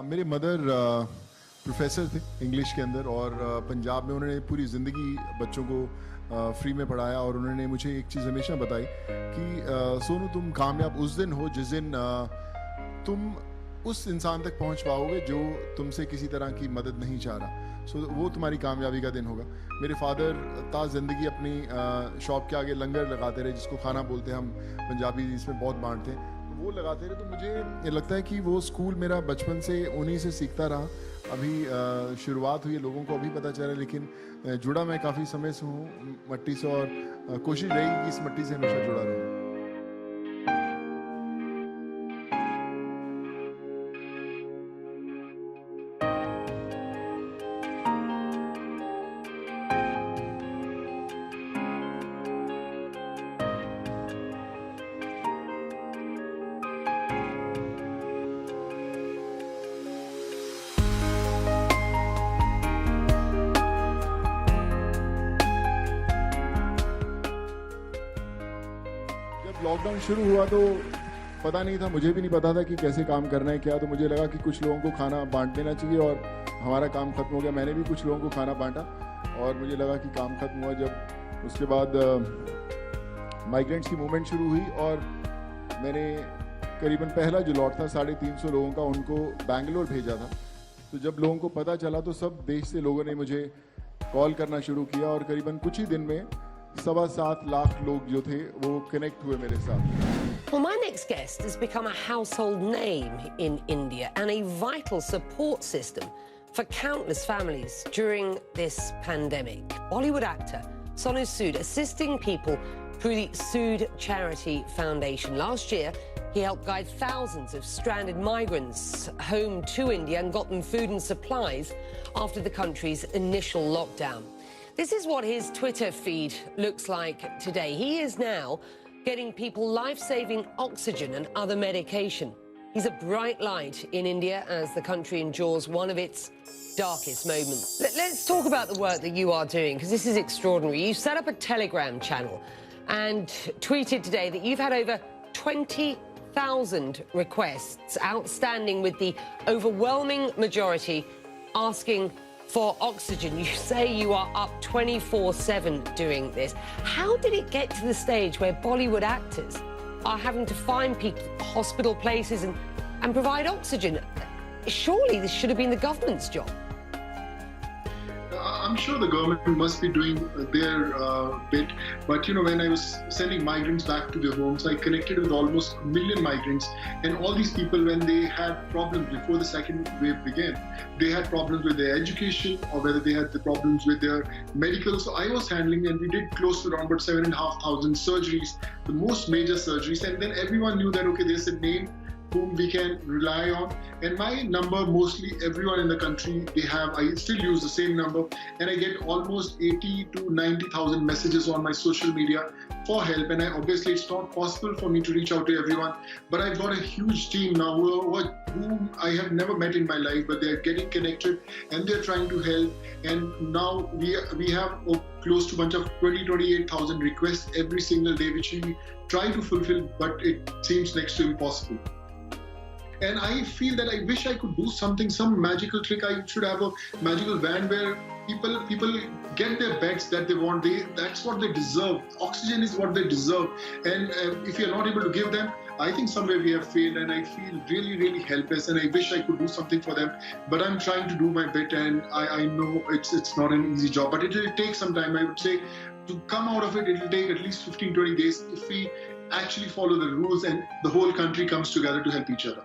मेरे mother professor थे English के अंदर और पंजाब में उन्होंने पूरी ज़िंदगी बच्चों को फ्री में पढ़ाया और उन्होंने मुझे एक चीज़ हमेशा बताई कि सोनू तुम कामयाब उस दिन हो जिस दिन तुम उस इंसान तक पहुंच पाओगे जो तुमसे किसी तरह की मदद नहीं चाह रहा। सो वो तुम्हारी कामयाबी का दिन होगा। मेरे फादर ता ज़िंदगी अपनी शॉप के आगे लंगर लगाते रहे, जिसको खाना बोलते हैं हम पंजाबी, इसमें बहुत बांटते हैं, तो वो लगाते रहे। तो मुझे ये लगता है कि वो स्कूल मेरा बचपन से उन्हीं से सीखता रहा। अभी शुरुआत हुई है, लोगों को अभी पता चला, लेकिन जुड़ा मैं काफ़ी समय से हूँ मट्टी से और कोशिश रहेगी कि इस मट्टी से हमेशा जुड़ा रहूँ। लॉकडाउन शुरू हुआ तो पता नहीं था, मुझे भी नहीं पता था कि कैसे काम करना है क्या। तो मुझे लगा कि कुछ लोगों को खाना बांट देना चाहिए और हमारा काम खत्म हो गया। मैंने भी कुछ लोगों को खाना बांटा और मुझे लगा कि काम खत्म हुआ। जब उसके बाद माइग्रेंट्स की मूवमेंट शुरू हुई और मैंने करीबन पहला जो लॉट था 350 लोगों का, उनको बैंगलोर भेजा था। तो जब लोगों को पता चला तो सब देश से लोगों ने मुझे कॉल करना शुरू किया और करीबन कुछ ही दिन में 7.25 लाख लोग जो थे वो कनेक्ट हुए मेरे साथ। Well, my next guest has become a household name in India and a vital support system for countless families during this pandemic. Bollywood actor Sonu Sood assisting people through the Sood Charity Foundation. Last year, he helped guide thousands of stranded migrants home to India and got them food and supplies after the country's initial lockdown. This is what his Twitter feed looks like today. He is now getting people life-saving oxygen and other medication. He's a bright light in India as the country endures one of its darkest moments. Let's talk about the work that you are doing, because this is extraordinary. You set up a Telegram channel and tweeted today that you've had over 20,000 requests outstanding, with the overwhelming majority asking for oxygen. You say you are up 24/7 doing this. How did it get to the stage where Bollywood actors are having to find people, hospital places and provide oxygen? Surely this should have been the government's job. I'm sure the government must be doing their bit, but when I was sending migrants back to their homes, I connected with almost 1 million migrants, and all these people, when they had problems before the second wave began, they had problems with their education or whether they had the problems with their medical. So I was handling, and we did close to around about 7,500 surgeries, the most major surgeries, and then everyone knew that, okay, there's a name whom we can rely on. And my number, mostly everyone in the country, I still use the same number, and I get almost 80 to 90,000 messages on my social media for help. And obviously it's not possible for me to reach out to everyone, but I've got a huge team now whom I have never met in my life, but they're getting connected and they're trying to help. And now we have close to a bunch of 28,000 requests every single day, which we try to fulfill, but it seems next to impossible. And I feel that I wish I could do something, some magical trick. I should have a magical van where people get their beds that they want. That's what they deserve. Oxygen is what they deserve. And if you're not able to give them, I think somewhere we have failed, and I feel really, really helpless. And I wish I could do something for them. But I'm trying to do my bit, and I know it's not an easy job. But it will take some time. I would say to come out of it, it will take at least 15-20 days if we actually follow the rules and the whole country comes together to help each other.